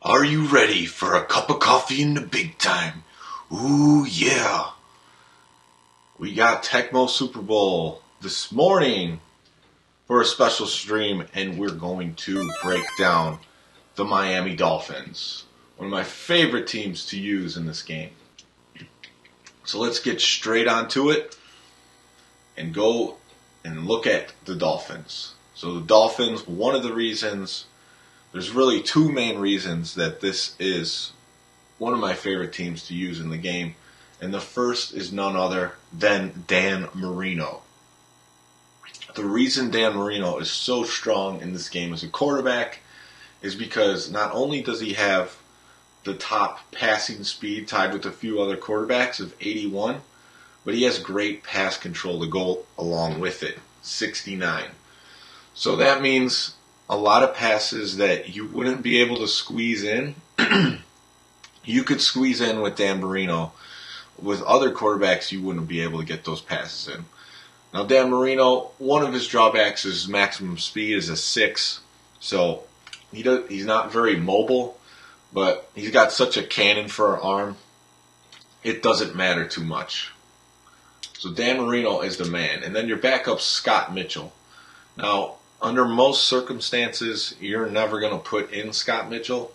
Are you ready for a cup of coffee in the big time? Ooh, yeah. We got Tecmo Super Bowl this morning for a special stream, and we're going to break down the Miami Dolphins, one of my favorite teams to use in this game. So let's get straight onto it and go and look at the Dolphins. So the Dolphins, one of the reasons, there's really two main reasons that this is one of my favorite teams to use in the game. And the first is none other than Dan Marino. The reason Dan Marino is so strong in this game as a quarterback is because not only does he have the top passing speed tied with a few other quarterbacks of 81, but he has great pass control to go along with it, 69. So that means a lot of passes that you wouldn't be able to squeeze in, you could squeeze in with Dan Marino. With other quarterbacks, you wouldn't be able to get those passes in. Now, Dan Marino, one of his drawbacks is maximum speed is a 6, so he's not very mobile, but he's got such a cannon for an arm, it doesn't matter too much. So Dan Marino is the man. And then your backup's Scott Mitchell. Now, under most circumstances, you're never going to put in Scott Mitchell,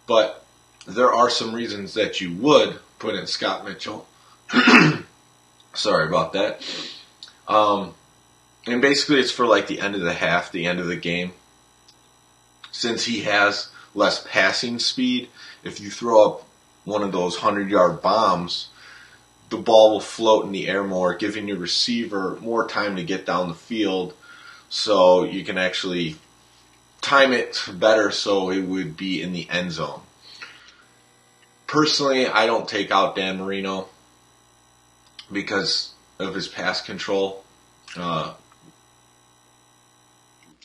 but there are some reasons that you would put in Scott Mitchell. Sorry about that. And basically it's for like the end of the half, the end of the game. Since he has less passing speed, if you throw up one of those 100-yard bombs, the ball will float in the air more, giving your receiver more time to get down the field, so you can actually time it better so it would be in the end zone. Personally, I don't take out Dan Marino because of his pass control.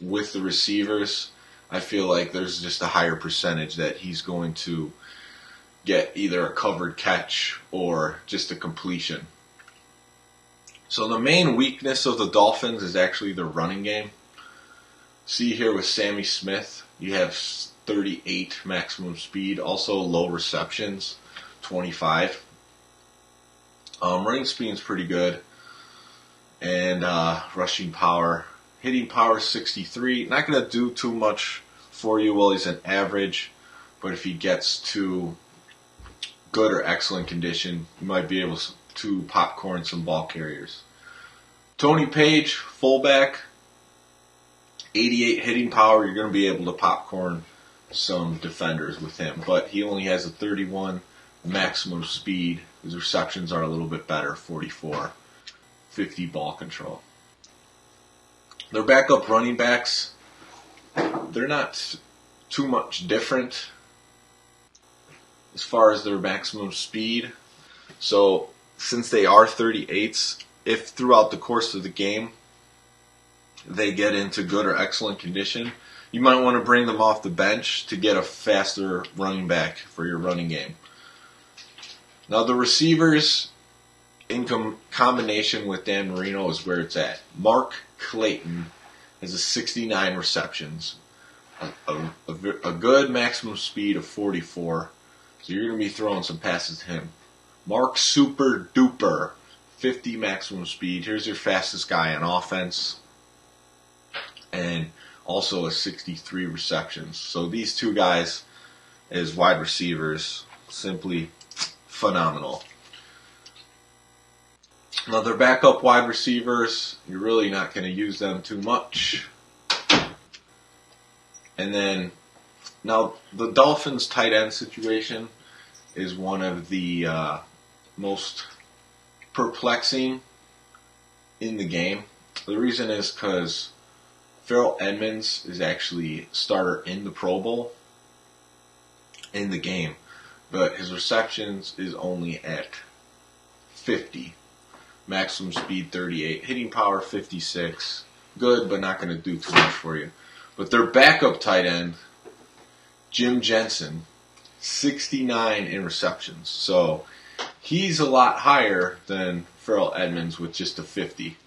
With the receivers, I feel like there's just a higher percentage that he's going to get either a covered catch or just a completion. So the main weakness of the Dolphins is actually their running game. See here with Sammy Smith, you have 38 maximum speed, also low receptions, 25. Running speed is pretty good, and rushing power, hitting power 63. Not going to do too much for you while he's an average, but if he gets to good or excellent condition, you might be able to popcorn some ball carriers. Tony Paige, fullback, 88 hitting power. You're going to be able to popcorn some defenders with him, but he only has a 31 maximum speed. His receptions are a little bit better, 44, 50 ball control. Their backup running backs, they're not too much different as far as their maximum speed. So since they are 38s, if throughout the course of the game they get into good or excellent condition, you might want to bring them off the bench to get a faster running back for your running game. Now the receivers in combination with Dan Marino is where it's at. Mark Clayton has a 69 receptions, a good maximum speed of 44. So you're going to be throwing some passes to him. Mark Super Duper, 50 maximum speed. Here's your fastest guy on offense. And also a 63 receptions. So these two guys as wide receivers, simply phenomenal. Now their backup wide receivers, you're really not going to use them too much. And then, now the Dolphins tight end situation is one of the most perplexing in the game. The reason is because Farrell Edmunds is actually starter in the Pro Bowl in the game, but his receptions is only at 50. Maximum speed 38, hitting power 56. Good, but not going to do too much for you. But their backup tight end, Jensen, 69 in receptions. So he's a lot higher than Farrell Edmunds with just a 50.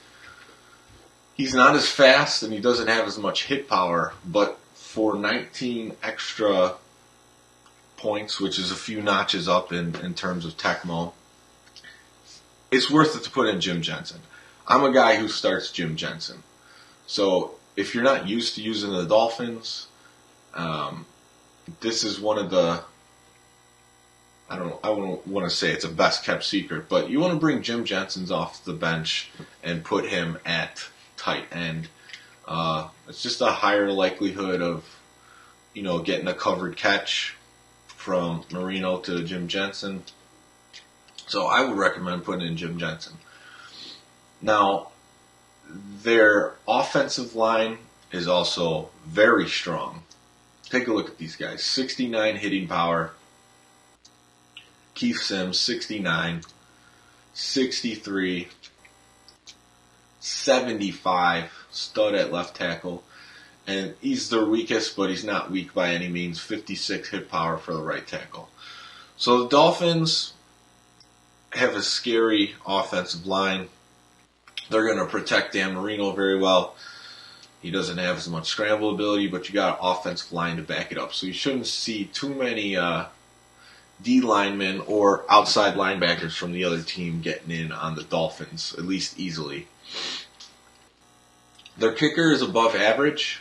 He's not as fast and he doesn't have as much hit power, but for 19 extra points, which is a few notches up in terms of Tecmo, it's worth it to put in Jim Jensen. I'm a guy who starts Jim Jensen. So if you're not used to using the Dolphins, this is one of the, I don't want to say it's a best kept secret, but you want to bring Jim Jensen's off the bench and put him at tight end. It's just a higher likelihood of, getting a covered catch from Marino to Jim Jensen. So I would recommend putting in Jim Jensen. Now, their offensive line is also very strong. Take a look at these guys. 69 hitting power. Keith Sims, 69. 63. 75. Stud at left tackle. And he's their weakest, but he's not weak by any means. 56 hit power for the right tackle. So the Dolphins have a scary offensive line. They're going to protect Dan Marino very well. He doesn't have as much scramble ability, but you got an offensive line to back it up. So you shouldn't see too many D linemen or outside linebackers from the other team getting in on the Dolphins, at least easily. Their kicker is above average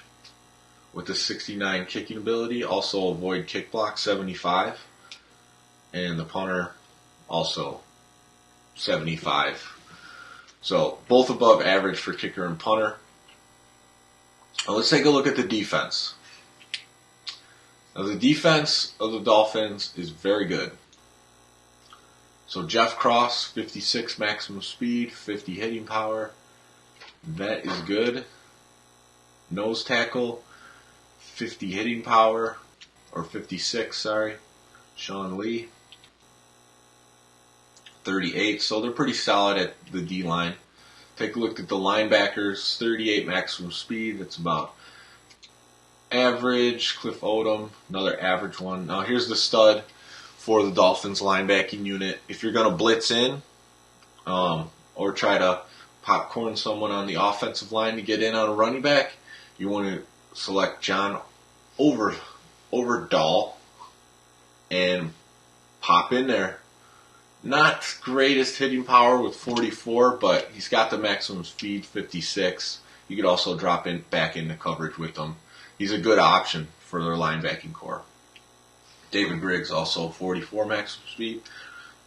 with a 69 kicking ability. Also avoid kick block, 75. And the punter, also 75. So both above average for kicker and punter. Now let's take a look at the defense. Now the defense of the Dolphins is very good. So Jeff Cross, 56 maximum speed, 50 hitting power. That is good. Nose tackle, 50 hitting power, or 56, sorry. Sean Lee, 38. So they're pretty solid at the D-line. Take a look at the linebackers, 38 maximum speed. That's about average. Cliff Odom, another average one. Now here's the stud for the Dolphins linebacking unit. If you're going to blitz in or try to popcorn someone on the offensive line to get in on a running back, you want to select John Offerdahl and pop in there. Not greatest hitting power with 44, but he's got the maximum speed, 56. You could also drop in back into coverage with him. He's a good option for their linebacking core. David Griggs, also 44 maximum speed,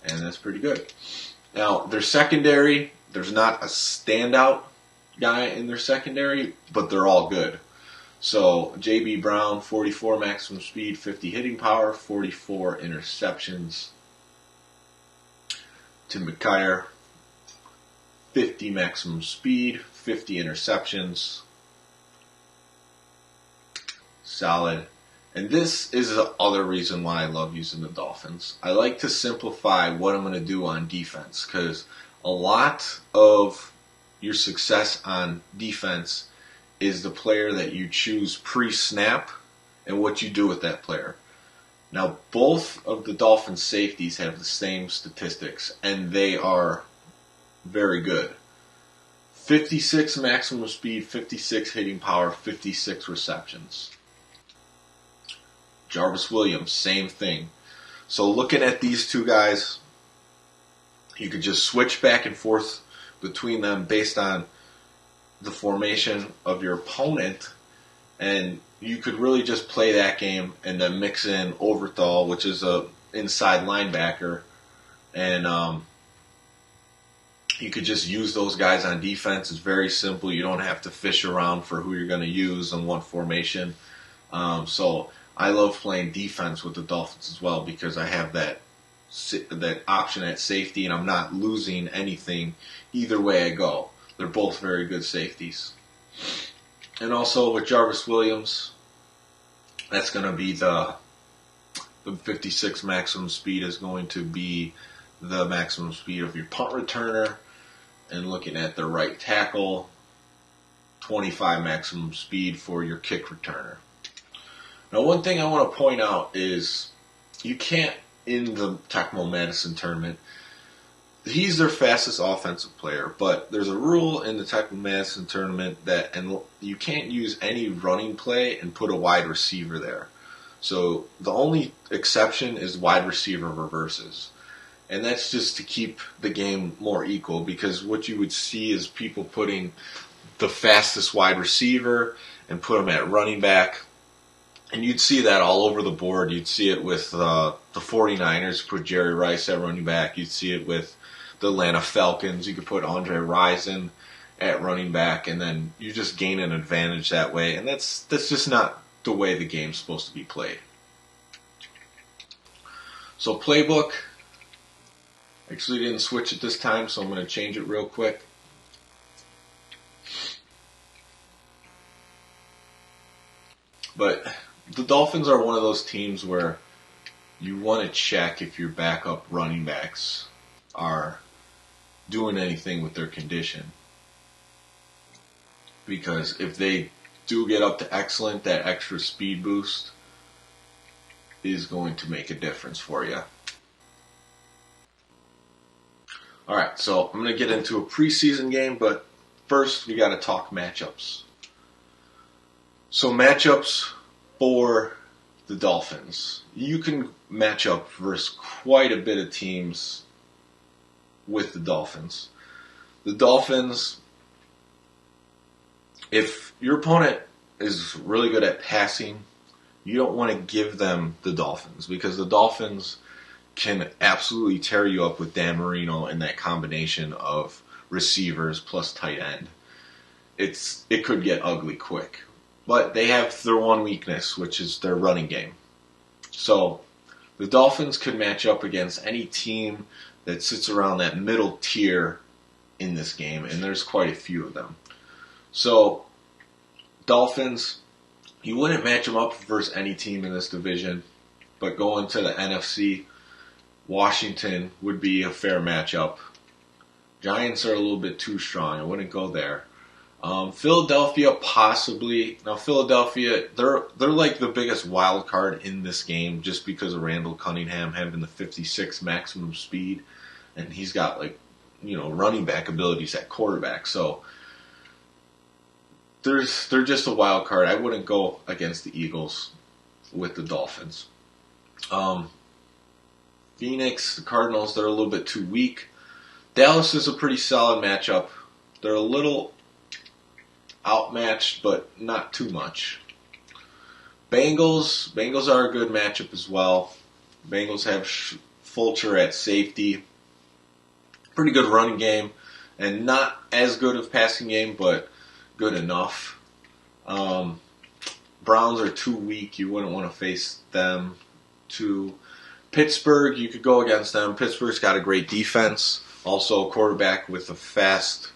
and that's pretty good. Now, their secondary, there's not a standout guy in their secondary, but they're all good. So, J.B. Brown, 44 maximum speed, 50 hitting power, 44 interceptions. Tim McKyer, 50 maximum speed, 50 interceptions. Solid. And this is the other reason why I love using the Dolphins. I like to simplify what I'm going to do on defense, because a lot of your success on defense is the player that you choose pre-snap and what you do with that player. Now, both of the Dolphins safeties have the same statistics, and they are very good. 56 maximum speed, 56 hitting power, 56 receptions. Jarvis Williams, same thing. So looking at these two guys, you could just switch back and forth between them based on the formation of your opponent, and you could really just play that game and then mix in Offerdahl, which is a inside linebacker, and you could just use those guys on defense. It's very simple. You don't have to fish around for who you're going to use in what formation. So I love playing defense with the Dolphins as well, because I have that option at safety, and I'm not losing anything either way I go. They're both very good safeties. And also with Jarvis Williams, that's going to be the 56 maximum speed is going to be the maximum speed of your punt returner. And looking at the right tackle, 25 maximum speed for your kick returner. Now, one thing I want to point out is you can't, in the Tecmo Madison tournament, he's their fastest offensive player, but there's a rule in the Tecmo Madison tournament that you can't use any running play and put a wide receiver there. So the only exception is wide receiver reverses. And that's just to keep the game more equal, because what you would see is people putting the fastest wide receiver and put them at running back. And you'd see that all over the board. You'd see it with the 49ers, put Jerry Rice at running back. You'd see it with the Atlanta Falcons. You could put Andre Rison at running back, and then you just gain an advantage that way. And that's just not the way the game's supposed to be played. So playbook, actually didn't switch it this time, so I'm going to change it real quick. But the Dolphins are one of those teams where you want to check if your backup running backs are doing anything with their condition. Because if they do get up to excellent, that extra speed boost is going to make a difference for you. Alright, so I'm going to get into a preseason game, but first we got to talk matchups. So matchups for the Dolphins. You can match up versus quite a bit of teams with the Dolphins. The Dolphins, if your opponent is really good at passing, you don't want to give them the Dolphins, because the Dolphins can absolutely tear you up with Dan Marino and that combination of receivers plus tight end. It could get ugly quick. But they have their one weakness, which is their running game. So the Dolphins could match up against any team that sits around that middle tier in this game, and there's quite a few of them. So Dolphins, you wouldn't match them up versus any team in this division, but going to the NFC, Washington would be a fair matchup. Giants are a little bit too strong. I wouldn't go there. Philadelphia, possibly. Now, Philadelphia, they're like the biggest wild card in this game, just because of Randall Cunningham having the 56 maximum speed, and he's got running back abilities at quarterback. So they're just a wild card. I wouldn't go against the Eagles with the Dolphins. Phoenix, the Cardinals, they're a little bit too weak. Dallas is a pretty solid matchup. They're a little outmatched, but not too much. Bengals are a good matchup as well. Bengals have Fulcher at safety. Pretty good running game, and not as good of passing game, but good enough. Browns are too weak. You wouldn't want to face them. Pittsburgh, you could go against them. Pittsburgh's got a great defense. Also a quarterback with a fast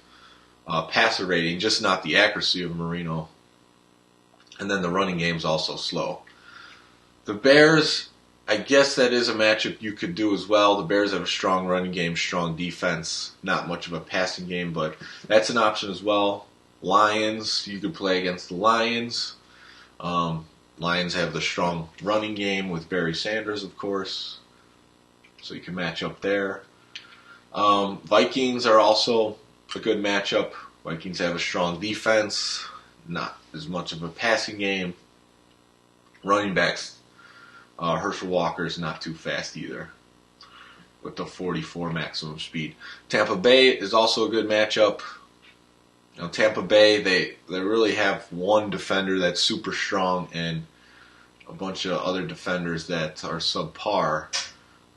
passer rating, just not the accuracy of Marino. And then the running game's also slow. The Bears, I guess that is a matchup you could do as well. The Bears have a strong running game, strong defense, not much of a passing game, but that's an option as well. Lions, you could play against the Lions. Lions have the strong running game with Barry Sanders, of course, so you can match up there. Vikings are also a good matchup. Vikings have a strong defense, not as much of a passing game. Running backs, Herschel Walker is not too fast either, with the 44 maximum speed. Tampa Bay is also a good matchup. Tampa Bay, they really have one defender that's super strong and a bunch of other defenders that are subpar.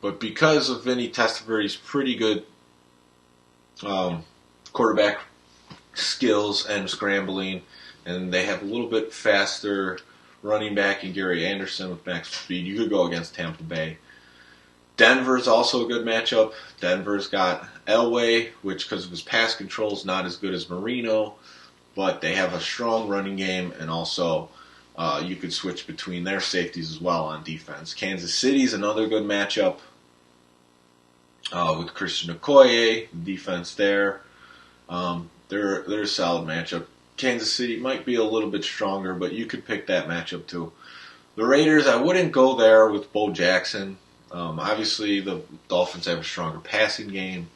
But because of Vinny Testaverde's pretty good quarterback skills and scrambling, and they have a little bit faster running back in Gary Anderson with max speed, you could go against Tampa Bay. Denver's also a good matchup. Denver's got Elway, which because of his pass control is not as good as Marino, but they have a strong running game, and also you could switch between their safeties as well on defense. Kansas City's another good matchup with Christian Okoye, defense there. They're a solid matchup. Kansas City might be a little bit stronger, but you could pick that matchup too. The Raiders, I wouldn't go there with Bo Jackson. Obviously, the Dolphins have a stronger passing game,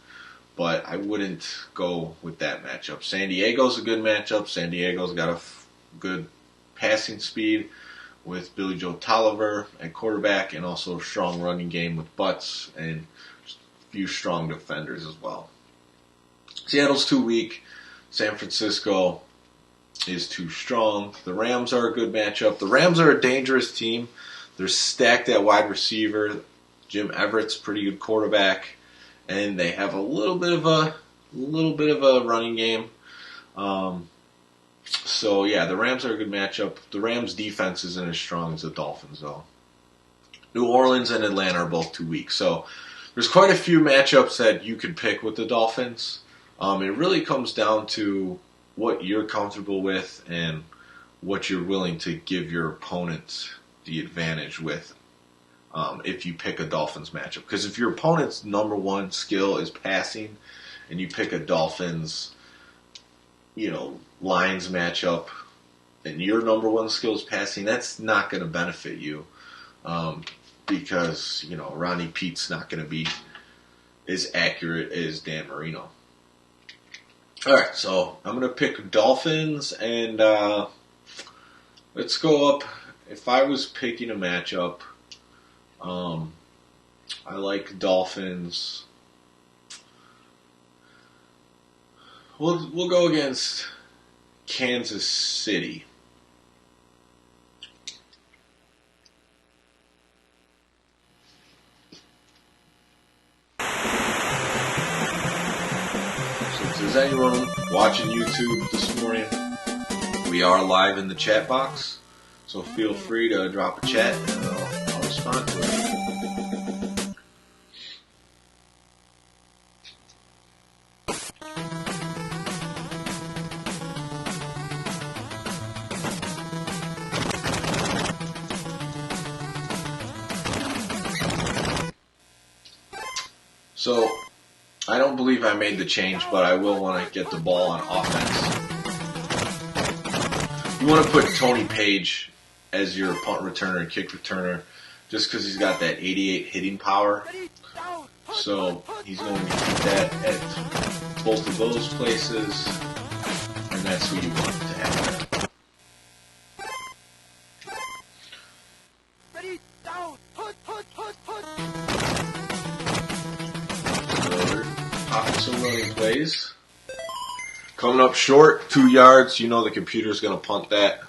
but I wouldn't go with that matchup. San Diego's a good matchup. San Diego's got a good passing speed, with Billy Joe Tolliver at quarterback, and also a strong running game with Butts and a few strong defenders as well. Seattle's too weak. San Francisco is too strong. The Rams are a good matchup. The Rams are a dangerous team. They're stacked at wide receiver. Jim Everett's pretty good quarterback, and they have a little bit of a running game. So yeah, the Rams are a good matchup. The Rams' defense isn't as strong as the Dolphins, though. New Orleans and Atlanta are both too weak. So there's quite a few matchups that you could pick with the Dolphins. It really comes down to what you're comfortable with and what you're willing to give your opponent the advantage with if you pick a Dolphins matchup. Because if your opponent's number one skill is passing and you pick a Dolphins, Lions matchup and your number one skill is passing, that's not going to benefit you because, Ronnie Pete's not going to be as accurate as Dan Marino. Alright, so I'm going to pick Dolphins, and let's go up. If I was picking a matchup, I like Dolphins. We'll go against Kansas City. If there's anyone watching YouTube this morning, we are live in the chat box, so feel free to drop a chat and I'll respond to it. So, I don't believe I made the change, but I will want to get the ball on offense. You want to put Tony Paige as your punt returner and kick returner just because he's got that 88 hitting power. So he's going to keep that at both of those places, and that's who you want to have. Some running plays. Coming up short, 2 yards. You know the computer's going to punt that.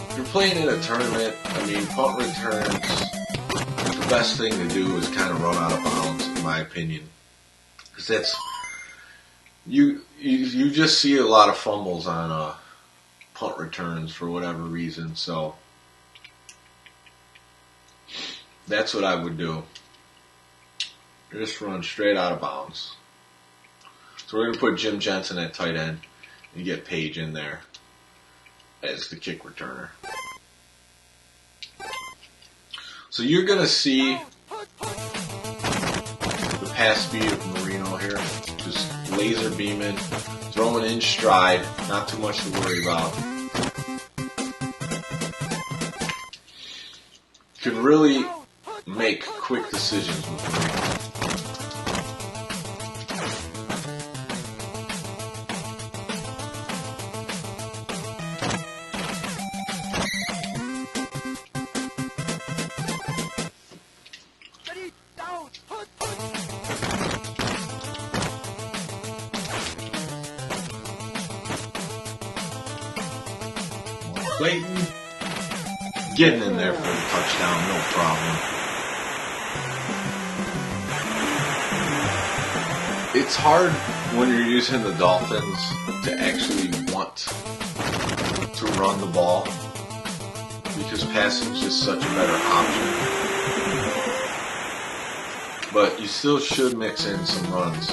If you're playing in a tournament, punt returns, the best thing to do is kind of run out of bounds, in my opinion. Because that's, you just see a lot of fumbles on punt returns for whatever reason, so that's what I would do. Just run straight out of bounds. So we're going to put Jim Jensen at tight end and get Paige in there as the kick returner. So you're going to see the pass speed of Marino here. Just laser beaming, throwing in stride, not too much to worry about. Can really make quick decisions with Marino. Clayton getting in there for the touchdown, no problem. It's hard when you're using the Dolphins to actually want to run the ball because passing is just such a better option. But you still should mix in some runs.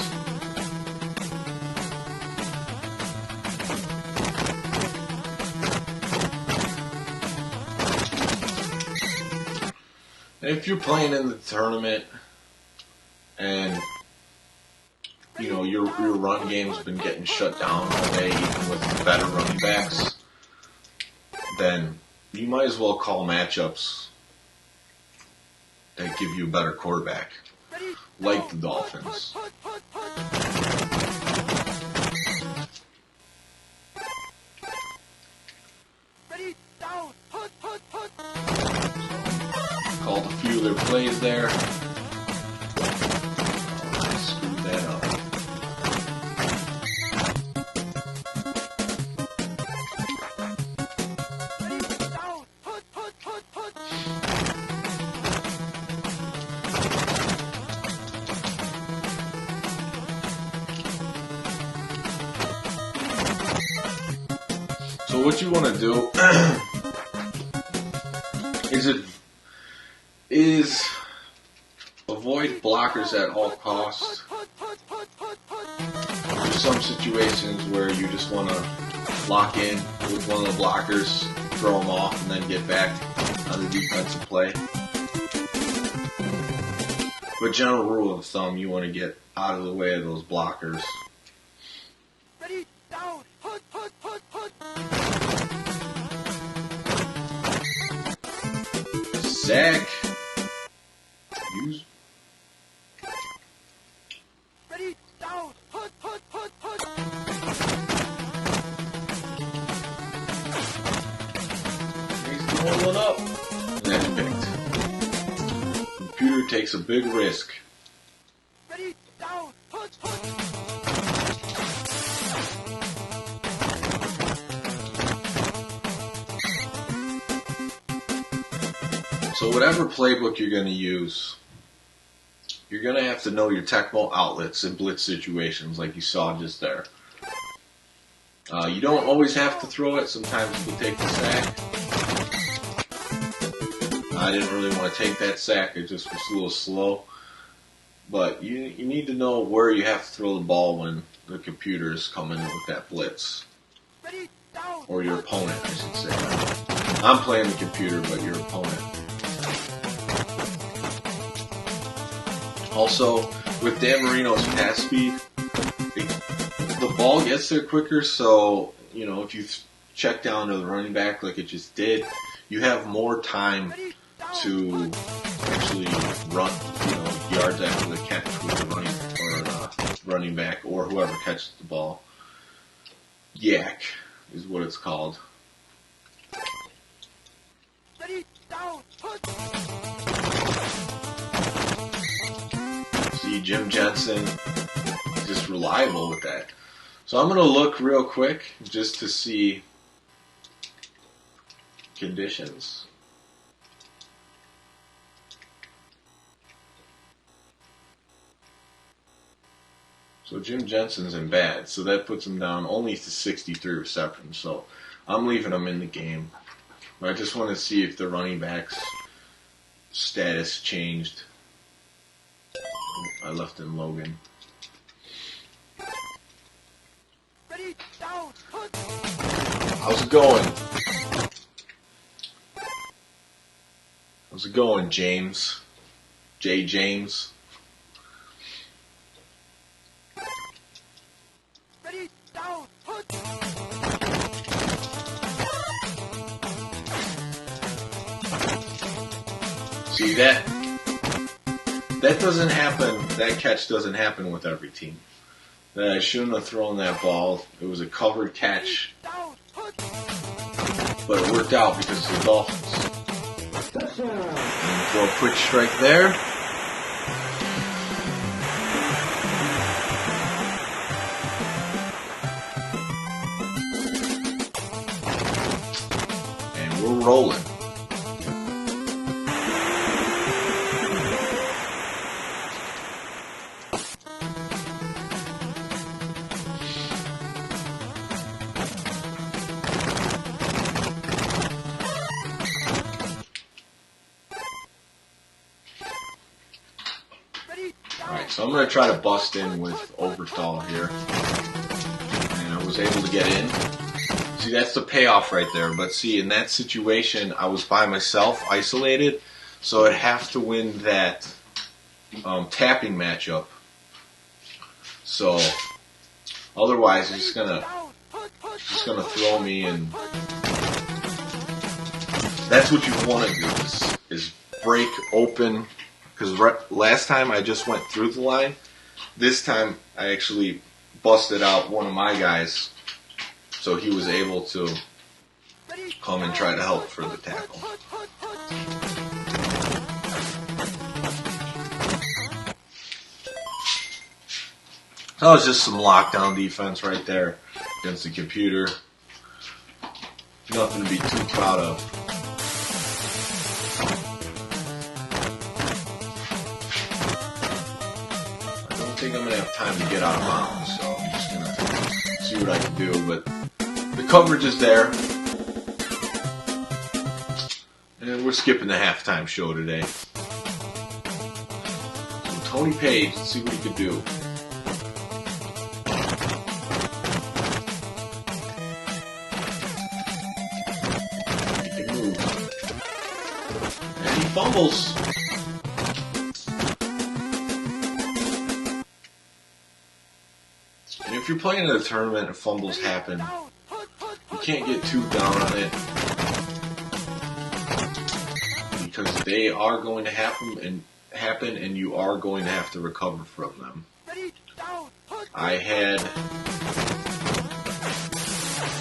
If you're playing in the tournament and your run game's been getting shut down all day, even with better running backs, then you might as well call matchups that give you a better quarterback, like the Dolphins. their plays there. Screwed that up. So what you want to do is avoid blockers at all costs. There's some situations where you just want to lock in with one of the blockers, throw them off, and then get back on the defensive play. But general rule of thumb, you want to get out of the way of those blockers. Ready, down, put. Zach. Use. Ready, down, put. He's throwing one up. That's picked. Computer takes a big risk. Ready, down, put. So whatever playbook you're going to use, you're going to have to know your Tecmo outlets in blitz situations like you saw just there. You don't always have to throw it. Sometimes you can take the sack. I didn't really want to take that sack. It just was a little slow. But you need to know where you have to throw the ball when the computer is coming in with that blitz. Or your opponent, I should say. I'm playing the computer, but your opponent. Also, with Dan Marino's pass speed, the ball gets there quicker, so, if you check down to the running back like it just did, you have more time to actually run, yards after the catch with the running back or whoever catches the ball. Yak is what it's called. See, Jensen, just reliable with that. So I'm going to look real quick just to see conditions. So Jensen's in bad, so that puts him down only to 63 receptions. So I'm leaving him in the game. But I just want to see if the running back's status changed. I left in Logan. How's it going? How's it going, James? J. James? See, that doesn't happen, that catch doesn't happen with every team. I shouldn't have thrown that ball. It was a covered catch. But it worked out because of the Dolphins. Throw a quick strike there. And we're rolling. So I'm going to try to bust in with Offerdahl here. And I was able to get in. See, that's the payoff right there. But see, in that situation, I was by myself, isolated. So I'd have to win that tapping matchup. So otherwise, he's just gonna throw me, and that's what you want to do is break open. Because last time I just went through the line. This time I actually busted out one of my guys, so he was able to come and try to help for the tackle. That was just some lockdown defense right there against the computer. Nothing to be too proud of. I don't think I'm going to have time to get out of bounds, so I'm just going to see what I can do. But the coverage is there. And we're skipping the halftime show today. So Tony Paige, let's see what he could do. He can move. And he fumbles. And if you're playing in a tournament and fumbles happen, you can't get too down on it. Because they are going to happen and you are going to have to recover from them.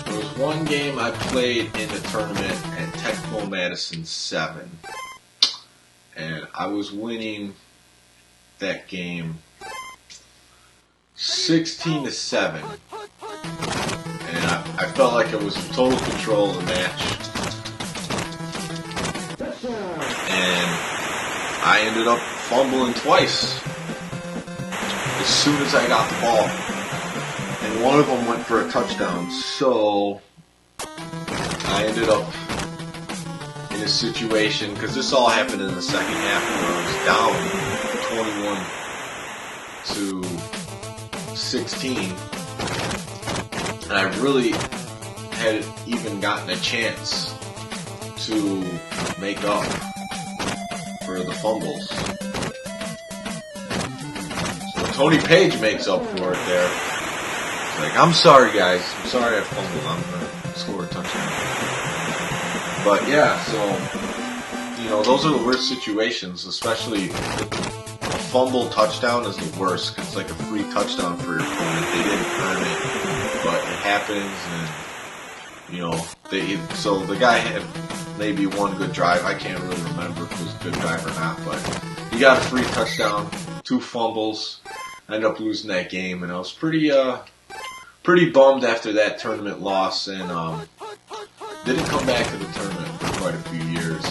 There was one game I played in the tournament at Tecmo Madison 7, and I was winning that game 16-7, and I felt like I was in total control of the match. And I ended up fumbling twice as soon as I got the ball. And one of them went for a touchdown. So I ended up in a situation, because this all happened in the second half where I was down 21-16. And I really hadn't even gotten a chance to make up for the fumbles. So Tony Paige makes up for it there. It's like, I'm sorry guys, I'm sorry I fumbled, I'm going to score a touchdown. But yeah, so, you know, those are the worst situations, especially a fumble touchdown is the worst, because it's like a free touchdown for your opponent. They didn't earn it, but it happens, and, you know, so the guy had maybe one good drive. I can't really remember if it was a good drive or not, but he got a free touchdown, 2 fumbles. I ended up losing that game, and I was pretty bummed after that tournament loss, and didn't come back to the tournament for quite a few years.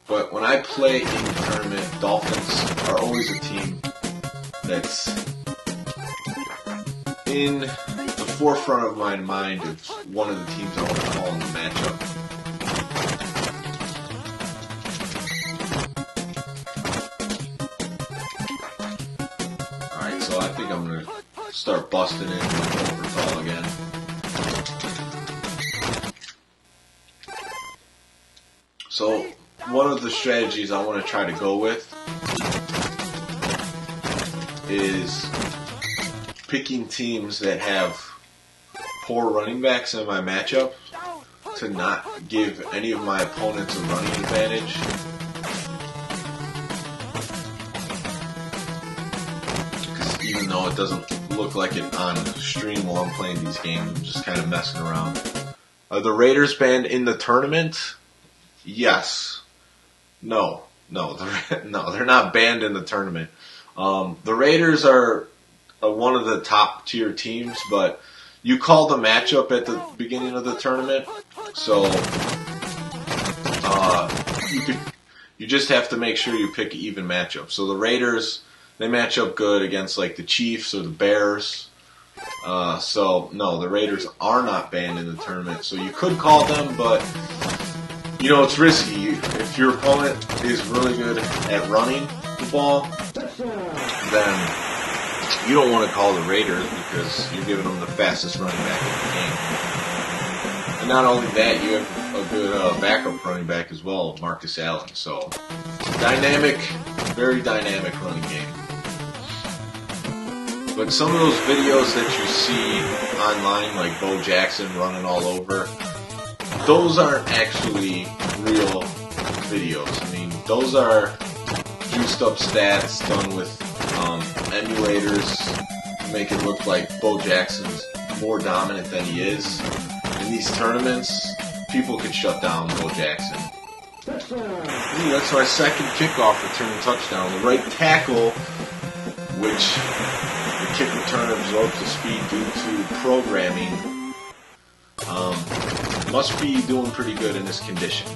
But when I play in the tournament, Dolphins are always a team that's in the forefront of my mind of one of the teams I want to call in the matchup. Alright, so I think I'm going to start busting in with Offerdahl again. So, one of the strategies I want to try to go with is picking teams that have poor running backs in my matchup to not give any of my opponents a running advantage. Because even though it doesn't look like it on stream while I'm playing these games, I'm just kind of messing around. Are the Raiders banned in the tournament? Yes. No, they're not banned in the tournament. The Raiders are one of the top tier teams, but you call the matchup at the beginning of the tournament, so you just have to make sure you pick an even matchup. So the Raiders, they match up good against like the Chiefs or the Bears. So no, the Raiders are not banned in the tournament. So you could call them, but you know it's risky. If your opponent is really good at running the ball, then you don't want to call the Raiders because you're giving them the fastest running back in the game. And not only that, you have a good backup running back as well, Marcus Allen. So, dynamic, very dynamic running game. But some of those videos that you see online, like Bo Jackson running all over, those aren't actually real videos. I mean, those are juiced up stats done with emulators to make it look like Bo Jackson's more dominant than he is. In these tournaments, people can shut down Bo Jackson. Ooh, that's my second kickoff return touchdown. The right tackle, which the kick return absorbs the speed due to programming, must be doing pretty good in this condition.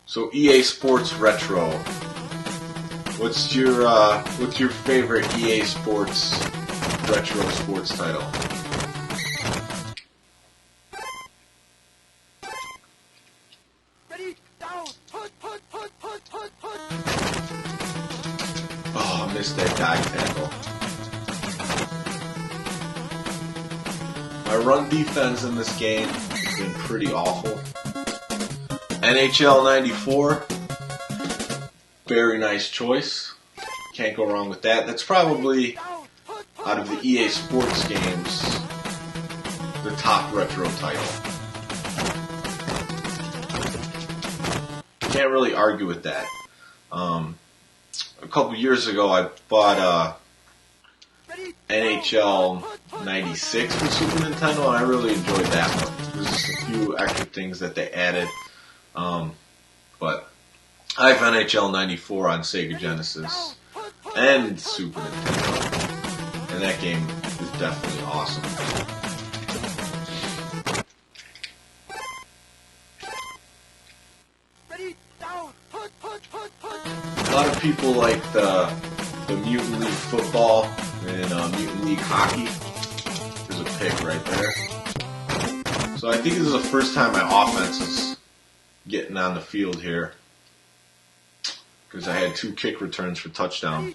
So EA Sports Retro. What's your favorite EA Sports Retro sports title? Ready, down, put. Oh, I missed that dive tackle. My run defense in this game has been pretty awful. NHL 94, very nice choice. Can't go wrong with that. That's probably, out of the EA Sports games, the top retro title. Can't really argue with that. A couple years ago, I bought NHL 96 for Super Nintendo, and I really enjoyed that one. There's just a few extra things that they added. But I have NHL 94 on Sega Genesis and Super Nintendo, and that game is definitely awesome. A lot of people like the Mutant League Football and Mutant League Hockey. There's a pick right there. So I think this is the first time my offense is getting on the field here, because I had 2 kick returns for touchdown.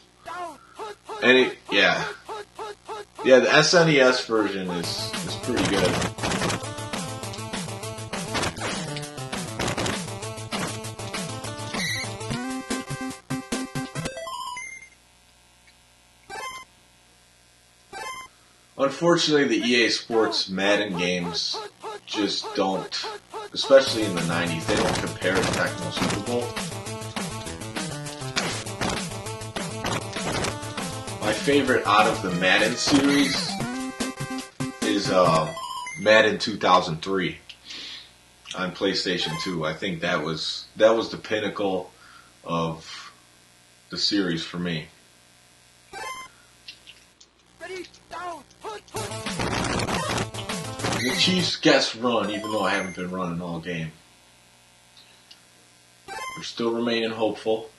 And the SNES version is pretty good. Unfortunately, the EA Sports Madden games just don't, especially in the 90s, they don't compare to Tecmo Super Bowl. My favorite out of the Madden series is Madden 2003 on PlayStation 2. I think that was the pinnacle of the series for me. The Chiefs guess run, even though I haven't been running all game. We're still remaining hopeful.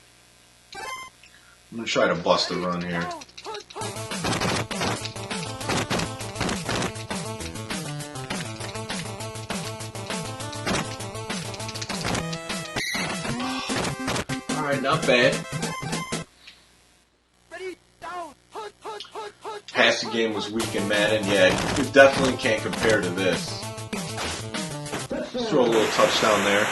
I'm going to try to bust a run here. Alright, not bad. Passing game was weak in Madden. Yeah, it definitely can't compare to this. Let's throw a little touchdown there.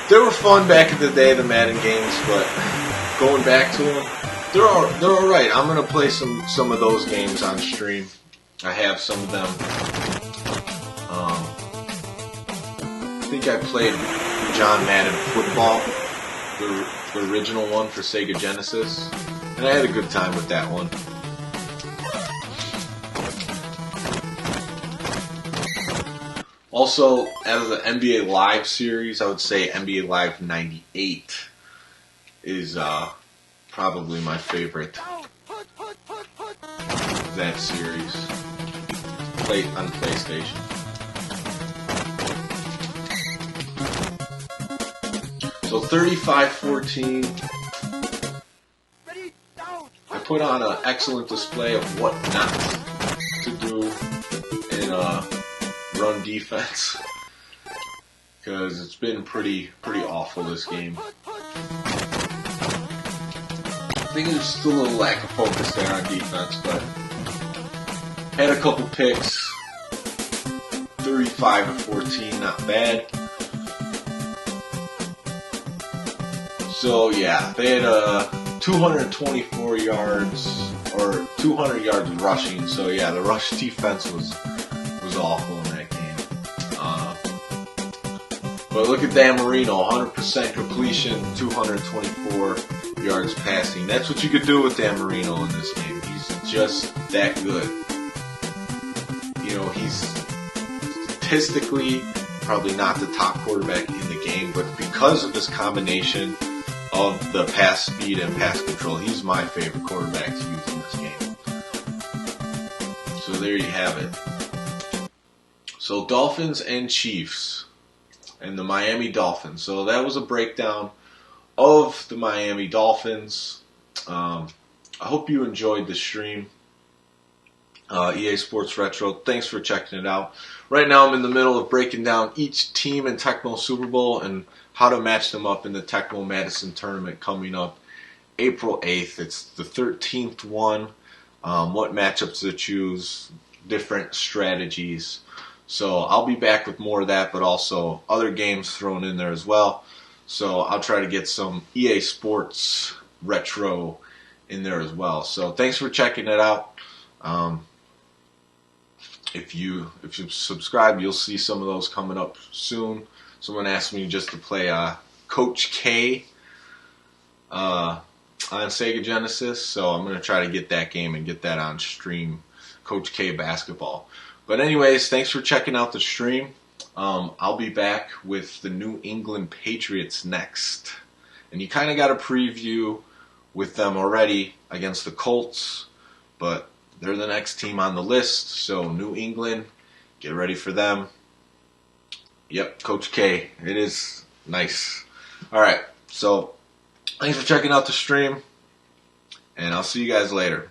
They were fun back in the day, the Madden games, but going back to them, they're alright. I'm going to play some of those games on stream. I have some of them. I think I played John Madden Football, the original one for Sega Genesis, and I had a good time with that one. Also, out of the NBA Live series, I would say NBA Live 98 is probably my favorite of that series. Played on PlayStation. So 35-14. I put on an excellent display of what not to do in run defense, because it's been pretty awful this game. I think there's still a little lack of focus there on defense, but had a couple picks. 35-14, not bad. So yeah, they had 224 yards or 200 yards rushing. So yeah, the rush defense was awful in that game. But look at Dan Marino, 100% completion, 224 yards passing. That's what you could do with Dan Marino in this game. He's just that good. You know, he's statistically probably not the top quarterback in the game, but because of this combination of the pass speed and pass control, he's my favorite quarterback to use in this game. So there you have it. So Dolphins and Chiefs and the Miami Dolphins. So that was a breakdown of the Miami Dolphins. I hope you enjoyed the stream. EA Sports Retro, thanks for checking it out. Right now I'm in the middle of breaking down each team in Tecmo Super Bowl and how to match them up in the Tecmo Madison tournament coming up April 8th. It's the 13th one. What matchups to choose, different strategies. So I'll be back with more of that, but also other games thrown in there as well. So I'll try to get some EA Sports Retro in there as well. So thanks for checking it out. If you subscribe, you'll see some of those coming up soon. Someone asked me just to play Coach K on Sega Genesis, so I'm going to try to get that game and get that on stream, Coach K basketball. But anyways, thanks for checking out the stream. I'll be back with the New England Patriots next. And you kind of got a preview with them already against the Colts, but they're the next team on the list, so New England, get ready for them. Yep, Coach K, it is nice. All right, so thanks for checking out the stream, and I'll see you guys later.